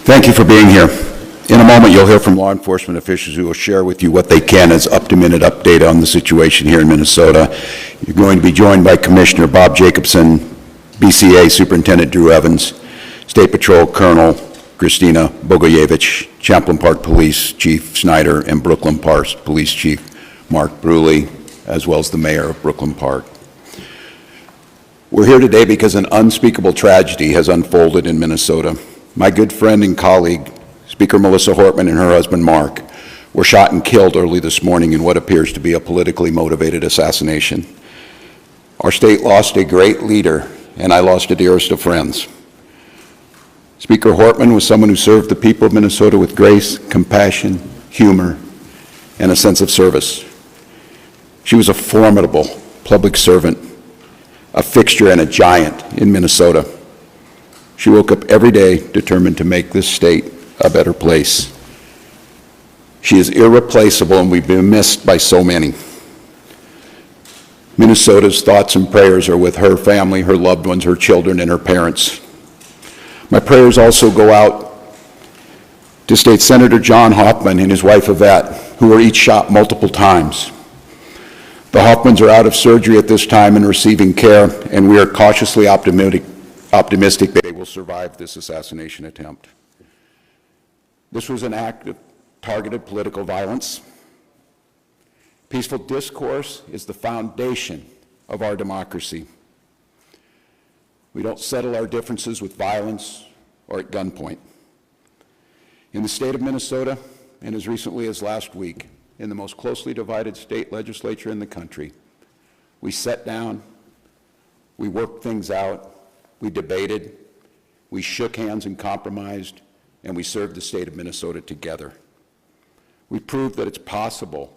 Thank you for being here. In a moment, you'll hear from law enforcement officials who will share with you what they can as up-to-minute update on the situation here in Minnesota. You're going to be joined by Commissioner Bob Jacobson, BCA Superintendent Drew Evans, State Patrol Colonel Christina Bogojevich, Champlin Park Police Chief Snyder, and Brooklyn Park Police Chief Mark Bruley, as well as the Mayor of Brooklyn Park. We're here today because an unspeakable tragedy has unfolded in Minnesota. My good friend and colleague, Speaker Melissa Hortman, and her husband Mark were shot and killed early this morning in what appears to be a politically motivated assassination. Our state lost a great leader, and I lost a dearest of friends. Speaker Hortman was someone who served the people of Minnesota with grace, compassion, humor, and a sense of service. She was a formidable public servant, a fixture and a giant in Minnesota. She woke up every day determined to make this state a better place. She is irreplaceable, and we've been missed by so many. Minnesota's thoughts and prayers are with her family, her loved ones, her children, and her parents. My prayers also go out to State Senator John Hoffman and his wife Yvette, who were each shot multiple times. The Hoffmans are out of surgery at this time and receiving care, and we are cautiously optimistic that they will survive this assassination attempt. This was an act of targeted political violence. Peaceful discourse is the foundation of our democracy. We don't settle our differences with violence or at gunpoint. In the state of Minnesota, and as recently as last week, in the most closely divided state legislature in the country, we sat down, we worked things out, we debated, we shook hands and compromised, and we served the state of Minnesota together. We proved that it's possible,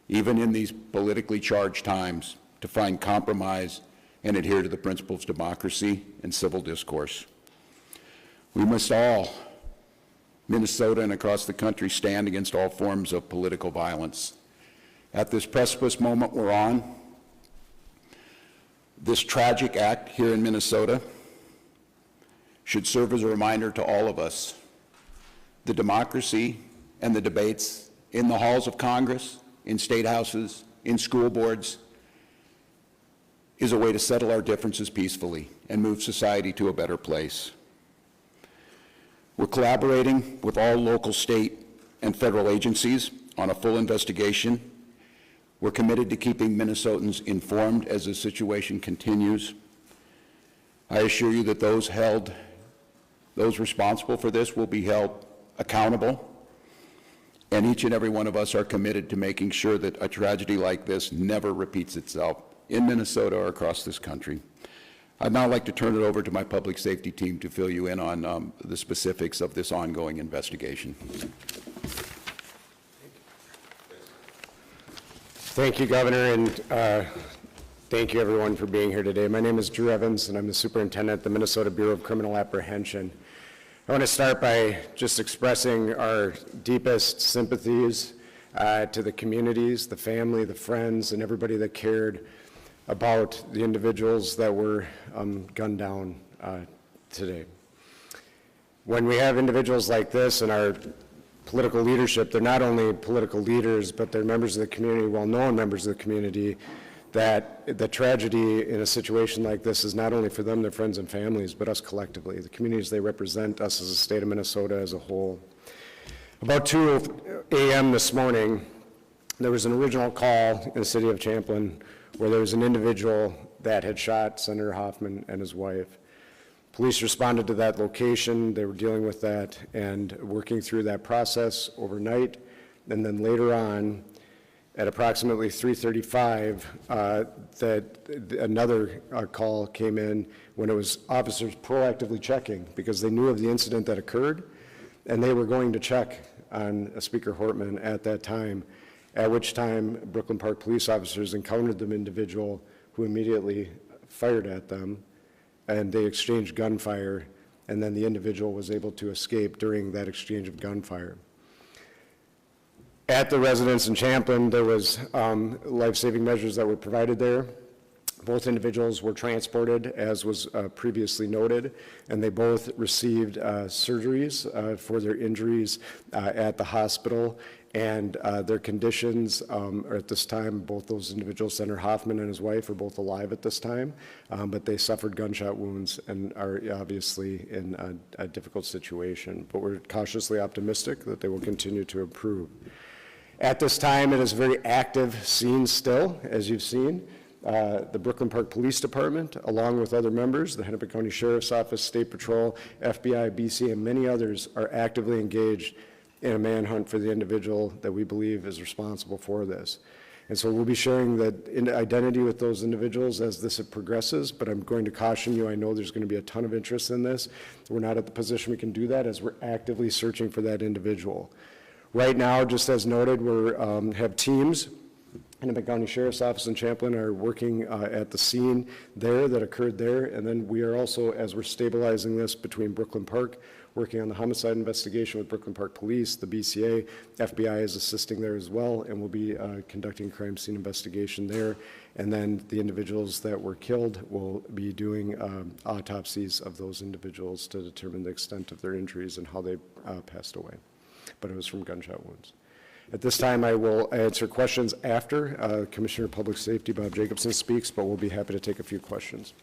even in these politically charged times, to find compromise and adhere to the principles of democracy and civil discourse. We must all, Minnesota and across the country, stand against all forms of political violence. At this precipice moment we're on, this tragic act here in Minnesota should serve as a reminder to all of us. The democracy and the debates in the halls of Congress, in state houses, in school boards, is a way to settle our differences peacefully and move society to a better place. We're collaborating with all local, state, and federal agencies on a full investigation. We're committed to keeping Minnesotans informed as the situation continues. I assure you that those responsible for this will be held accountable, and each and every one of us are committed to making sure that a tragedy like this never repeats itself in Minnesota or across this country. I'd now like to turn it over to my public safety team to fill you in on the specifics of this ongoing investigation. Thank you, Governor, and thank you, everyone, for being here today. My name is Drew Evans, and I'm the superintendent at the Minnesota Bureau of Criminal Apprehension. I want to start by just expressing our deepest sympathies to the communities, the family, the friends, and everybody that cared about the individuals that were gunned down today. When we have individuals like this in our political leadership, they're not only political leaders, but they're members of the community, well-known members of the community, that the tragedy in a situation like this is not only for them, their friends and families, but us collectively, the communities they represent, us as a state of Minnesota as a whole. About 2 a.m. this morning, there was an original call in the city of Champlin where there was an individual that had shot Senator Hoffman and his wife. Police responded to that location. They were dealing with that and working through that process overnight. And then later on, at approximately 3:35, another call came in when it was officers proactively checking because they knew of the incident that occurred, and they were going to check on Speaker Hortman at that time, at which time Brooklyn Park police officers encountered the individual who immediately fired at them, and they exchanged gunfire, and then the individual was able to escape during that exchange of gunfire. At the residence in Champlin, there was life-saving measures that were provided there. Both individuals were transported, as was previously noted, and they both received surgeries for their injuries at the hospital, and their conditions are at this time, both those individuals, Senator Hoffman and his wife, are both alive at this time, but they suffered gunshot wounds and are obviously in a difficult situation. But we're cautiously optimistic that they will continue to improve. At this time, it is a very active scene still, as you've seen. The Brooklyn Park Police Department, along with other members, the Hennepin County Sheriff's Office, State Patrol, FBI, BC, and many others are actively engaged in a manhunt for the individual that we believe is responsible for this. And so we'll be sharing the identity with those individuals as this progresses, but I'm going to caution you, I know there's going to be a ton of interest in this. We're not at the position we can do that as we're actively searching for that individual. Right now, just as noted, we have teams. Hennepin County Sheriff's Office and Champlin are working at the scene there that occurred there, and then we are also, as we're stabilizing this between Brooklyn Park, working on the homicide investigation with Brooklyn Park Police, the BCA, FBI is assisting there as well, and we'll be conducting crime scene investigation there, and then the individuals that were killed will be doing autopsies of those individuals to determine the extent of their injuries and how they passed away. But it was from gunshot wounds. At this time, I will answer questions after Commissioner of Public Safety Bob Jacobson speaks, but we'll be happy to take a few questions.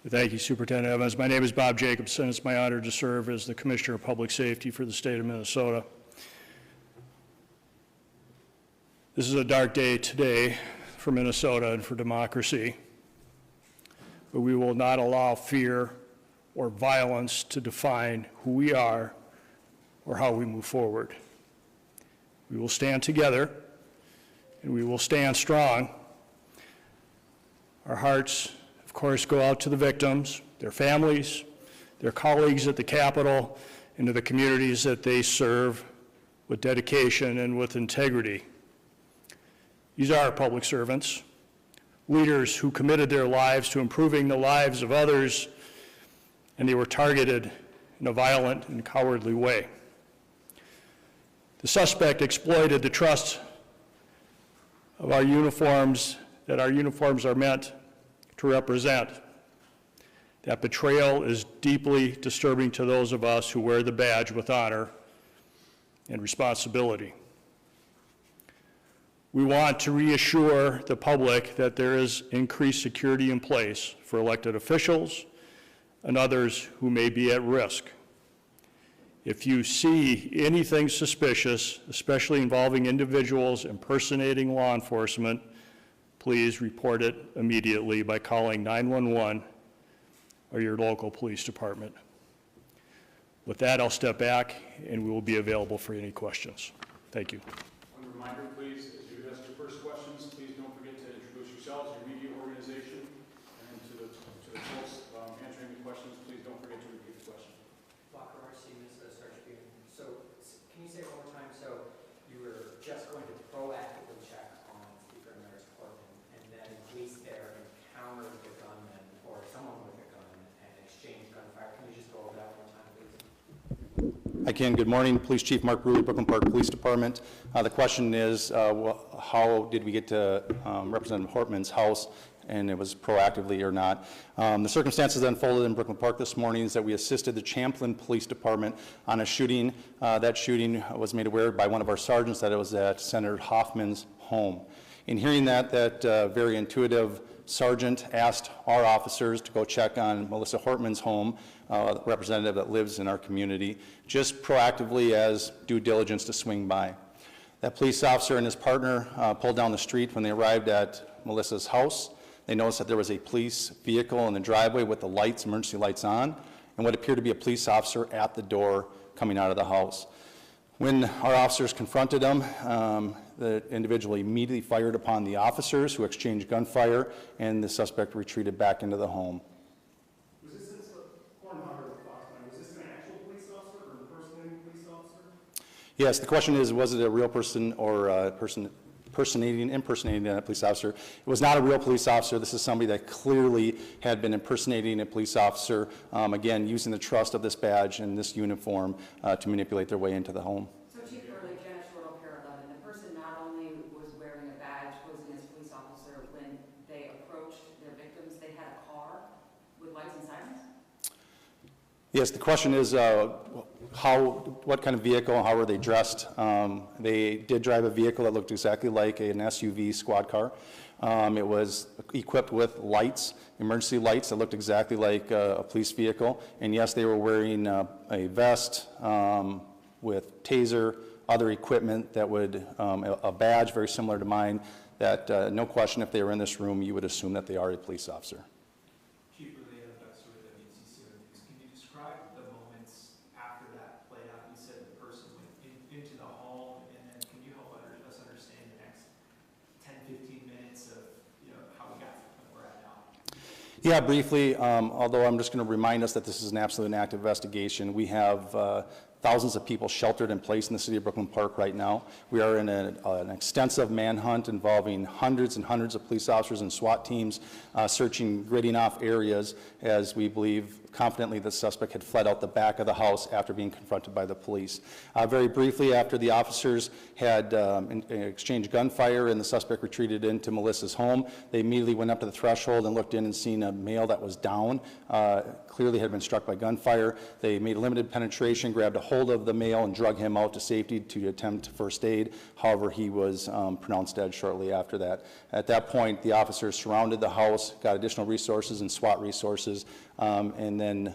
Thank you, Superintendent Evans. My name is Bob Jacobson. It's my honor to serve as the Commissioner of Public Safety for the state of Minnesota. This is a dark day today for Minnesota and for democracy. But we will not allow fear or violence to define who we are or how we move forward. We will stand together, and we will stand strong. Our hearts, of course, go out to the victims, their families, their colleagues at the Capitol, and to the communities that they serve with dedication and with integrity. These are public servants, leaders who committed their lives to improving the lives of others, and they were targeted in a violent and cowardly way. The suspect exploited the trust of our uniforms, that our uniforms are meant to represent. That betrayal is deeply disturbing to those of us who wear the badge with honor and responsibility. We want to reassure the public that there is increased security in place for elected officials and others who may be at risk. If you see anything suspicious, especially involving individuals impersonating law enforcement, please report it immediately by calling 911 or your local police department. With that, I'll step back and we will be available for any questions. Thank you. One reminder, please, as you ask your first questions, please don't forget to introduce yourselves, your media organization, and to the folks answering the questions, please don't forget to repeat the question. So can you say it one more time? So you were just going to proactively check on Speaker Emeritus Hortman, and then in case there encountered the gunman or someone with a gun and exchanged gunfire. Can you just go over that one more time, please? I can. Good morning, Police Chief Mark Rudy, Brooklyn Park Police Department. The question is, how did we get to Representative Hortman's house, and it was proactively or not. The circumstances that unfolded in Brooklyn Park this morning is that we assisted the Champlin Police Department on a shooting. That shooting was made aware by one of our sergeants that it was at Senator Hoffman's home. In hearing that very intuitive sergeant asked our officers to go check on Melissa Hortman's home, a representative that lives in our community, just proactively as due diligence to swing by. That police officer and his partner pulled down the street when they arrived at Melissa's house. They noticed that there was a police vehicle in the driveway with the lights, emergency lights on, and what appeared to be a police officer at the door coming out of the house. When our officers confronted him, the individual immediately fired upon the officers, who exchanged gunfire, and the suspect retreated back into the home. Was this an actual police officer or an impersonating police officer? Yes, the question is, was it a real person or a impersonating a police officer. It was not a real police officer. This is somebody that clearly had been impersonating a police officer, again, using the trust of this badge and this uniform to manipulate their way into the home. So Chief Burley, Janet Shortle, Pier 11, the person not only was wearing a badge posing as a police officer, when they approached their victims, they had a car with lights and sirens? Yes, the question is what kind of vehicle, how were they dressed? They did drive a vehicle that looked exactly like an SUV squad car. It was equipped with lights, emergency lights that looked exactly like a police vehicle. And yes, they were wearing a vest with taser, other equipment that would, a badge very similar to mine, that no question if they were in this room, you would assume that they are a police officer. Chief Rudy, can you describe the moments after that played out? You said the person went into the home, and then can you help us understand the next 10, 15 minutes of how we got to the point we're at now? Yeah, briefly, although I'm just going to remind us that this is an absolutely active investigation. We have thousands of people sheltered in place in the city of Brooklyn Park right now. We are in an extensive manhunt involving hundreds and hundreds of police officers and SWAT teams searching, gridding off areas as we believe confidently the suspect had fled out the back of the house after being confronted by the police. Very briefly, after the officers had exchanged gunfire and the suspect retreated into Melissa's home, they immediately went up to the threshold and looked in and seen a male that was down, clearly had been struck by gunfire. They made limited penetration, grabbed a hold of the male and drug him out to safety to attempt first aid. However, he was pronounced dead shortly after that. At that point, the officers surrounded the house, got additional resources and SWAT resources, and then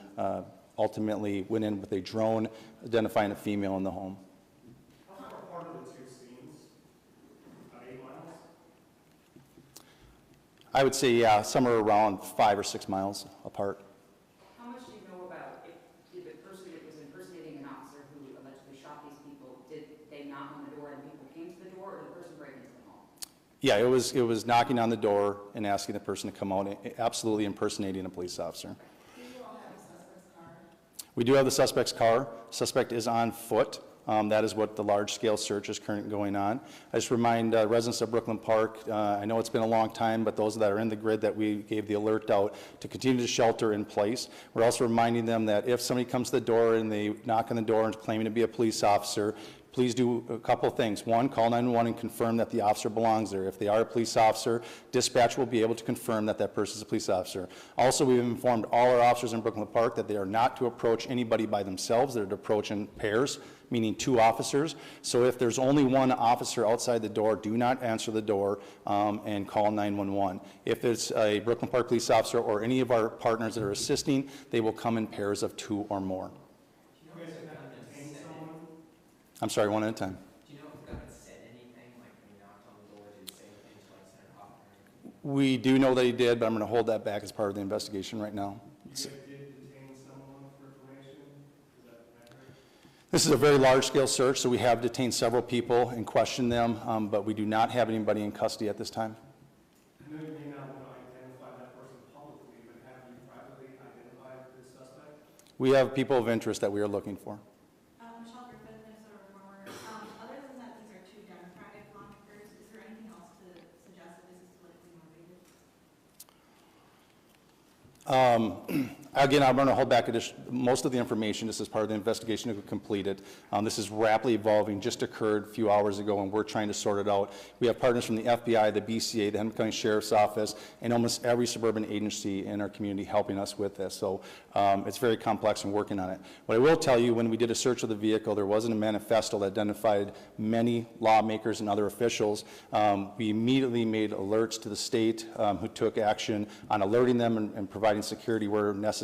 ultimately went in with a drone identifying a female in the home. How far apart are the two scenes? About 8 miles? I would say, yeah, somewhere around 5 or 6 miles apart. How much do you know about if the person that was impersonating an officer who allegedly shot these people, did they knock on the door and people came to the door, or did the person break into the home? Yeah, it was knocking on the door and asking the person to come out, absolutely impersonating a police officer. We do have the suspect's car. Suspect is on foot. That is what the large-scale search is currently going on. I just remind residents of Brooklyn Park, I know it's been a long time, but those that are in the grid that we gave the alert out to continue to shelter in place. We're also reminding them that if somebody comes to the door and they knock on the door and claiming to be a police officer, please do a couple of things. One, call 911 and confirm that the officer belongs there. If they are a police officer, dispatch will be able to confirm that that person is a police officer. Also, we've informed all our officers in Brooklyn Park that they are not to approach anybody by themselves. They're to approach in pairs, meaning 2 officers. So if there's only 1 officer outside the door, do not answer the door and call 911. If it's a Brooklyn Park police officer or any of our partners that are assisting, they will come in pairs of 2 or more. I'm sorry, one at a time. Do you know if the gunman said anything, like when he knocked on the door, did he say anything to like Senator Hoffman? We do know that he did, but I'm going to hold that back as part of the investigation right now. You guys did detain someone for information? Is that accurate? This is a very large-scale search, so we have detained several people and questioned them, but we do not have anybody in custody at this time. I know you may not want to identify that person publicly, but have you privately identified the suspect? We have people of interest that we are looking for. Other than that, these are 2 Democratic lawmakers. Is there anything else to suggest that this is politically motivated? Again, I'm going to hold back most of the information. This is part of the investigation to be completed. This is rapidly evolving, just occurred a few hours ago, and we're trying to sort it out. We have partners from the FBI, the BCA, the Hennepin County Sheriff's Office, and almost every suburban agency in our community helping us with this. So it's very complex and working on it. What I will tell you, when we did a search of the vehicle, there wasn't a manifesto that identified many lawmakers and other officials. We immediately made alerts to the state who took action on alerting them and providing security where necessary.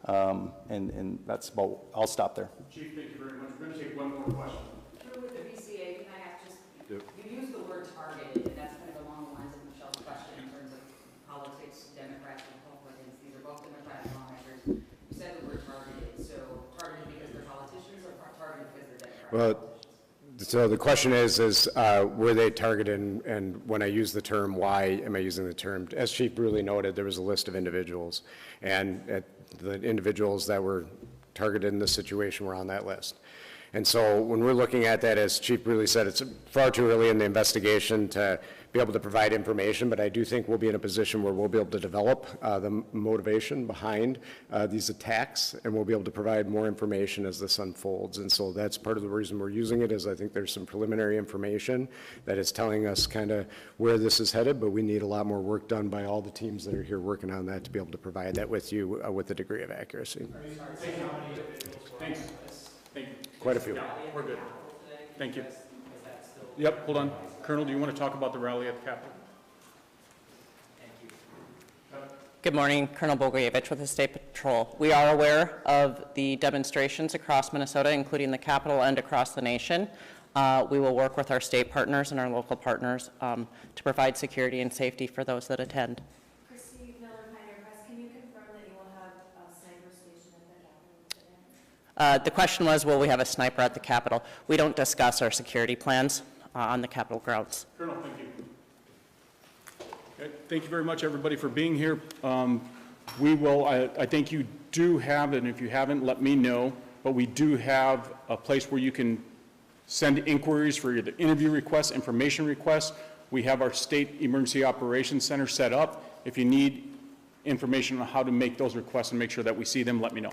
And that's about, I'll stop there. Chief, thank you very much. We're going to take one more question. True with the BCA, can I ask just, you use the word targeted, and that's kind of along the lines of Michelle's question in terms of politics, Democrats and Republicans. These are both Democratic lawmakers. You said the word targeted, so targeted because they're politicians or targeted because they're Democratic politicians? So the question is were they targeted, and when I use the term, why am I using the term? As Chief Bruley noted, there was a list of individuals, and the individuals that were targeted in this situation were on that list. And so when we're looking at that, as Chief Bruley said, it's far too early in the investigation to be able to provide information, but I do think we'll be in a position where we'll be able to develop the motivation behind these attacks, and we'll be able to provide more information as this unfolds. And so that's part of the reason we're using it, is I think there's some preliminary information that is telling us kind of where this is headed, but we need a lot more work done by all the teams that are here working on that to be able to provide that with you with a degree of accuracy. Thanks. Thank you. Quite a few. We're good. Thank you. Yep, hold on. Colonel, do you want to talk about the rally at the Capitol? Good morning, Colonel Bogoyevich with the State Patrol. We are aware of the demonstrations across Minnesota, including the Capitol and across the nation. We will work with our state partners and our local partners to provide security and safety for those that attend. Christy Miller, Pioneer Press, can you confirm that you will have a sniper station at the Capitol? The question was, will we have a sniper at the Capitol? We don't discuss our security plans on the Capitol grounds. Colonel, thank you. Okay, thank you very much, everybody, for being here. I think you do have, and if you haven't, let me know, but we do have a place where you can send inquiries for the interview requests, information requests. We have our State Emergency Operations Center set up. If you need information on how to make those requests and make sure that we see them, let me know.